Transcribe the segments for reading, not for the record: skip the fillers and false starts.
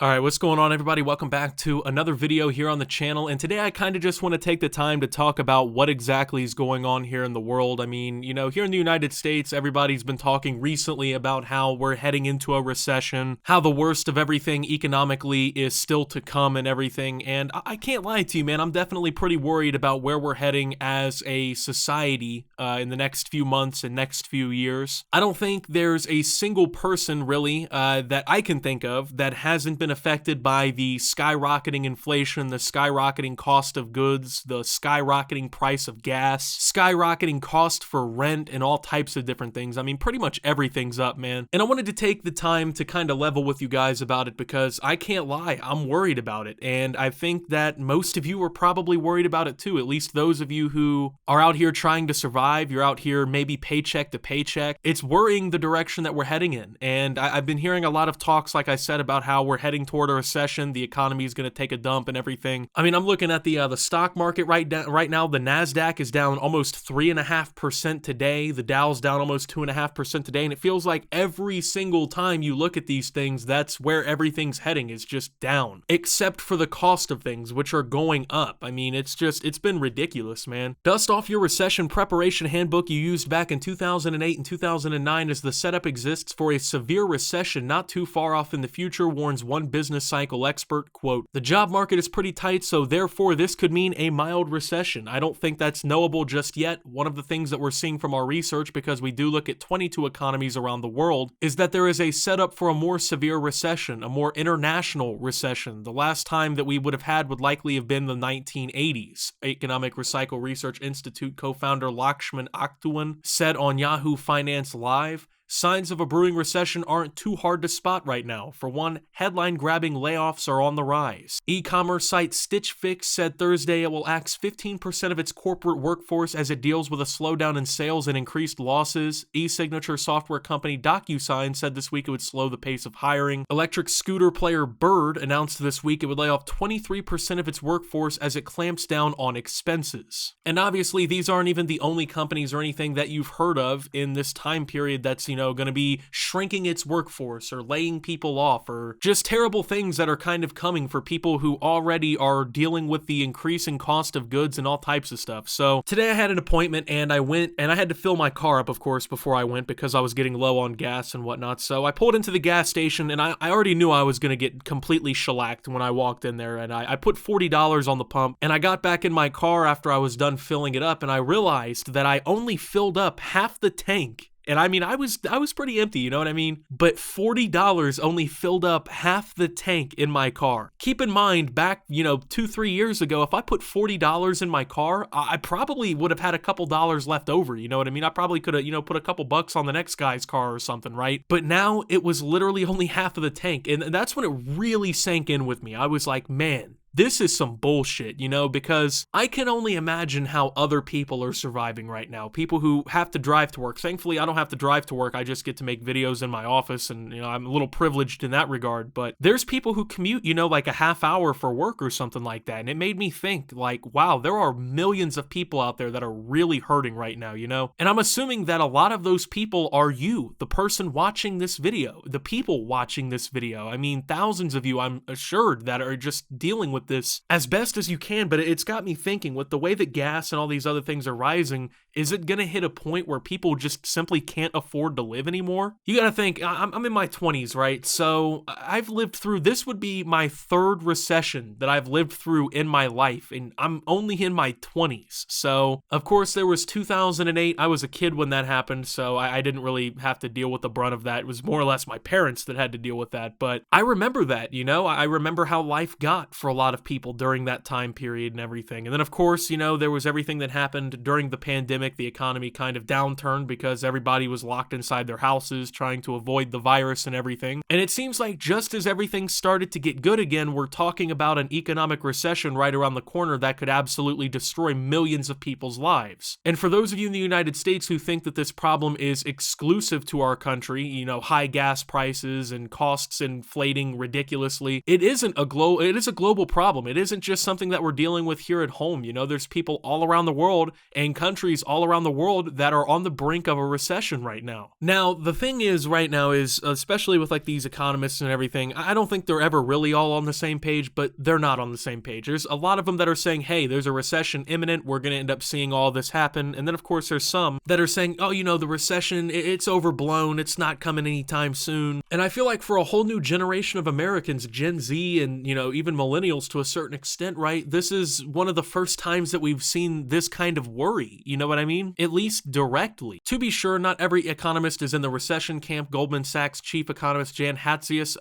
All right, what's going on, everybody? Welcome back to another video here on the channel. And today I kind of just want to take the time to talk about what exactly is going on here in the world. I mean, here in the United States, everybody's been talking recently about how we're heading into a recession, how the worst of everything economically is still to come and everything. And I can't lie to you, man, I'm definitely pretty worried about where we're heading as a society in the next few months and next few years. I don't think there's a single person really that I can think of that hasn't been affected by the skyrocketing inflation, the skyrocketing cost of goods, the skyrocketing price of gas, skyrocketing cost for rent, and all types of different things. I mean, pretty much everything's up, man. And I wanted to take the time to kind of level with you guys about it because I can't lie, I'm worried about it. And I think that most of you are probably worried about it too, at least those of you who are out here trying to survive. You're out here maybe paycheck to paycheck. It's worrying the direction that we're heading in. And I've been hearing a lot of talks, like I said, about how we're heading toward a recession, the economy is going to take a dump and everything. I mean, I'm looking at the stock market right now. The Nasdaq is down almost 3.5% today. The Dow's down almost 2.5% today, and it feels like every single time you look at these things, that's where everything's heading, is just down, except for the cost of things, which are going up. I mean, it's been ridiculous, man. Dust off your recession preparation handbook you used back in 2008 and 2009, as the setup exists for a severe recession not too far off in the future, warns one business cycle expert. Quote, "The job market is pretty tight, so therefore this could mean a mild recession. I don't think that's knowable just yet. One of the things that we're seeing from our research, because we do look at 22 economies around the world, is that there is a setup for a more severe recession, a more international recession. The last time that we would have had would likely have been the 1980s. Economic Recycle Research Institute co-founder Lakshman Aktuan said on Yahoo Finance Live. Signs of a brewing recession aren't too hard to spot right now. For one, headline-grabbing layoffs are on the rise. E-commerce site Stitch Fix said Thursday it will axe 15% of its corporate workforce as it deals with a slowdown in sales and increased losses. E-signature software company DocuSign said this week it would slow the pace of hiring. Electric scooter player Bird announced this week it would lay off 23% of its workforce as it clamps down on expenses. And obviously, these aren't even the only companies or anything that you've heard of in this time period that's, going to be shrinking its workforce or laying people off, or just terrible things that are kind of coming for people who already are dealing with the increasing cost of goods and all types of stuff. So today I had an appointment and I went and I had to fill my car up, of course, before I went because I was getting low on gas and whatnot. So I pulled into the gas station and I already knew I was going to get completely shellacked when I walked in there, and I put $40 on the pump, and I got back in my car after I was done filling it up, and I realized that I only filled up half the tank. And I mean, I was pretty empty, you know what I mean? But $40 only filled up half the tank in my car. Keep in mind, back, 2-3 years ago, if I put $40 in my car, I probably would have had a couple dollars left over, you know what I mean? I probably could have, put a couple bucks on the next guy's car or something, right? But now it was literally only half of the tank. And that's when it really sank in with me. I was like, man, this is some bullshit, because I can only imagine how other people are surviving right now. People who have to drive to work. Thankfully, I don't have to drive to work. I just get to make videos in my office, and, I'm a little privileged in that regard. But there's people who commute, like a half hour for work or something like that. And it made me think, like, wow, there are millions of people out there that are really hurting right now, And I'm assuming that a lot of those people are you, the person watching this video, the people watching this video. I mean, thousands of you, I'm assured, that are just dealing with this as best as you can. But it's got me thinking, with the way that gas and all these other things are rising, is it going to hit a point where people just simply can't afford to live anymore? You got to think, I'm in my 20s, right? So I've lived through, this would be my third recession that I've lived through in my life, and I'm only in my 20s. So of course there was 2008. I was a kid when that happened, so I didn't really have to deal with the brunt of that. It was more or less my parents that had to deal with that. But I remember that, I remember how life got for a lot of people during that time period and everything. And then of course, there was everything that happened during the pandemic. The economy kind of downturned because everybody was locked inside their houses trying to avoid the virus and everything. And it seems like just as everything started to get good again, we're talking about an economic recession right around the corner that could absolutely destroy millions of people's lives. And for those of you in the United States who think that this problem is exclusive to our country, high gas prices and costs inflating ridiculously, it is a global problem. It isn't just something that we're dealing with here at home. There's people all around the world and countries all all around the world that are on the brink of a recession right now. Now, the thing is right now is, especially with like these economists and everything, I don't think they're ever really all on the same page, but they're not on the same page. There's a lot of them that are saying, hey, there's a recession imminent, we're going to end up seeing all this happen. And then, of course, there's some that are saying, oh, you know, the recession, it's overblown, it's not coming anytime soon. And I feel like for a whole new generation of Americans, Gen Z and, you know, even millennials to a certain extent, right, this is one of the first times that we've seen this kind of worry, you know what I mean? At least directly. To be sure, not every economist is in the recession camp. Goldman Sachs chief economist Jan Hatzius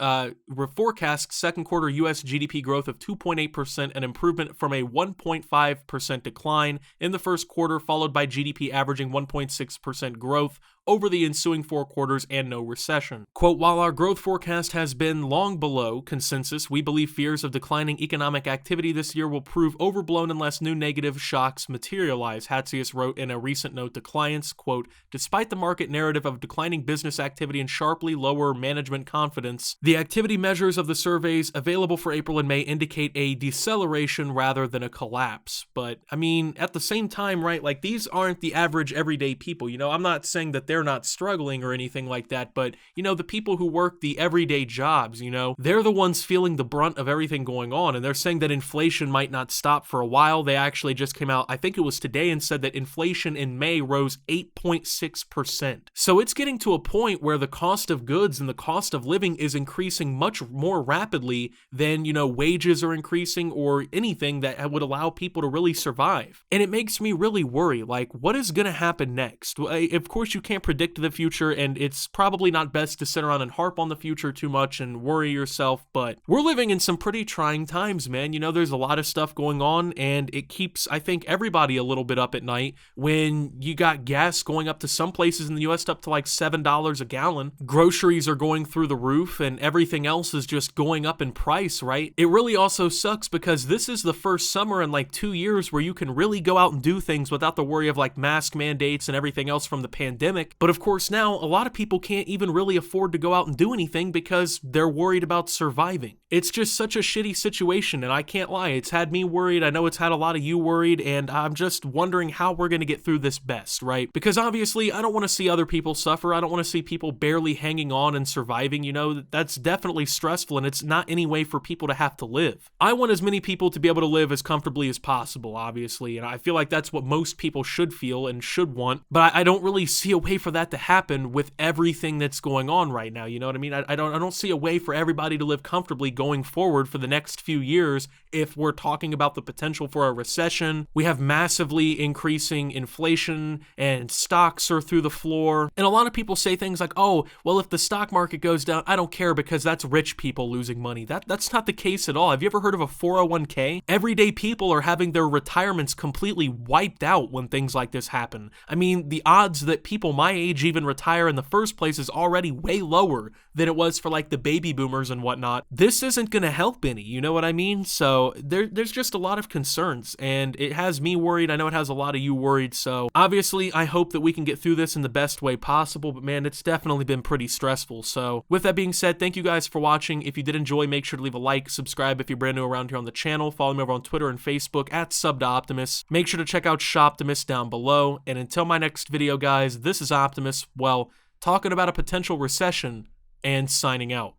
forecasts second quarter U.S. GDP growth of 2.8%, an improvement from a 1.5% decline in the first quarter, followed by GDP averaging 1.6% growth over the ensuing 4 quarters and no recession. Quote, while our growth forecast has been long below consensus, we believe fears of declining economic activity this year will prove overblown unless new negative shocks materialize, Hatzius wrote in a recent note to clients, quote, despite the market narrative of declining business activity and sharply lower management confidence, the activity measures of the surveys available for April and May indicate a deceleration rather than a collapse. But, I mean, at the same time, right, like these aren't the average everyday people, you know, I'm not saying that they're not struggling or anything like that, but, you know, the people who work the everyday jobs, you know, they're the ones feeling the brunt of everything going on, and they're saying that inflation might not stop for a while. They actually just came out, I think it was today, and said that inflation in May rose 8.6%. So it's getting to a point where the cost of goods and the cost of living is increasing much more rapidly than, you know, wages are increasing or anything that would allow people to really survive. And it makes me really worry, like, what is going to happen next? Of course, you can't predict the future, and it's probably not best to sit around and harp on the future too much and worry yourself, but we're living in some pretty trying times, man. You know, there's a lot of stuff going on, and it keeps, I think, everybody a little bit up at night when you got gas going up to some places in the US up to like $7 a gallon. Groceries are going through the roof, and everything else is just going up in price, right? It really also sucks because this is the first summer in like 2 years where you can really go out and do things without the worry of like mask mandates and everything else from the pandemic. But of course now a lot of people can't even really afford to go out and do anything because they're worried about surviving. It's just such a shitty situation, and I can't lie, it's had me worried. I know it's had a lot of you worried, and I'm just wondering how we're going to get through this best, right? Because obviously I don't want to see other people suffer. I don't want to see people barely hanging on and surviving. You know, that's definitely stressful, and it's not any way for people to have to live. I want as many people to be able to live as comfortably as possible, obviously, and I feel like that's what most people should feel and should want, but I don't really see a way for that to happen with everything that's going on right now. You know what I mean? I don't see a way for everybody to live comfortably going forward for the next few years if we're talking about the potential for a recession. We have massively increasing inflation and stocks are through the floor. And a lot of people say things like, oh, well, if the stock market goes down, I don't care because that's rich people losing money. That's not the case at all. Have you ever heard of a 401k? Everyday people are having their retirements completely wiped out when things like this happen. I mean, the odds that people my age even retire in the first place is already way lower than it was for like the baby boomers and whatnot. This isn't going to help any, you know what I mean? So there's just a lot of concerns, and it has me worried. I know it has a lot of you worried. So obviously I hope that we can get through this in the best way possible, but man, it's definitely been pretty stressful. So with that being said, thank you guys for watching. If you did enjoy, make sure to leave a like, subscribe if you're brand new around here on the channel, follow me over on Twitter and Facebook at @SubToOptimus. Make sure to check out Shoptimus down below, and until my next video, guys, this is Optimus, well, talking about a potential recession and signing out.